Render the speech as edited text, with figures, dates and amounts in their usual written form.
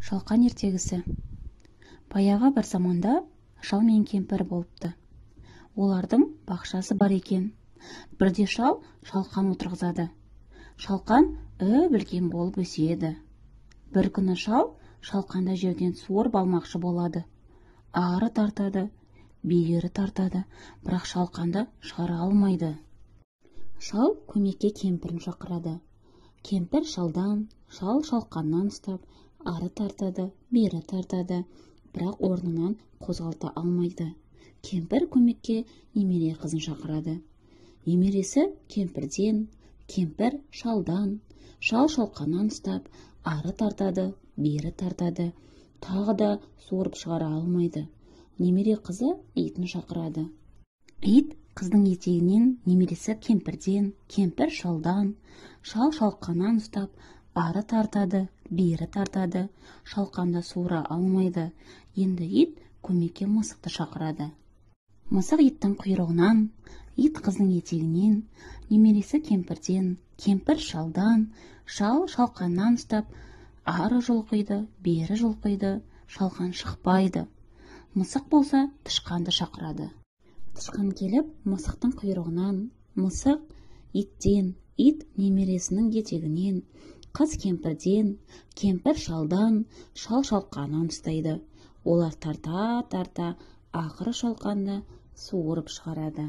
Шалқан ертегісі. Баяғы бір заманда шал мен кемпір болыпты. Олардың бақшасы бар екен. Бірде шал шалқан отырғызады. Шалқан үлкен болып өседі. Бір күні шал шалқанды жерден суырып алмақшы болады. Ары тартады, бері тартады, бірақ шалқанды шығара алмайды. Шал көмекке кемпірін шақырады. Кемпір шалдан, шал шалқаннан ұстап, ары тартады, бері тартады, бірақ орнынан қозғалта алмайды. Кемпір көмекке немере қызын шақырады. Немересі кемпірден, кемпір шалдан, шал шалқаннан ұстап, ары тартады, бері тартады, тағы да суырып шығара алмайды. Немере қызы итін шақырады. Ит қыздың етегінен, немересі кемпірден, кемпір шалдан, шал шалқаннан ұстап, ары тартады, бері тартады, шалқанды суыра алмайды. Енді ит көмекке мысықты шақырады. Мысық иттің құйрығынан, ит қыздың етегінен, немересі кемпірден, кемпір шалдан, шал шалқаннан ұстап, ары жұлқиды, бері жұлқиды, шалқан шықпайды. Мысық болса тышқанды шақырады. Тышқан келіп мысықтың құйрығынан, мысық иттен, ит немересінің етегінен, қыз кемпірден, кемпір шалдан, шал шалқаннан ұстайды. Олар тарта-тарта ақыры шалқанды суырып шығарады.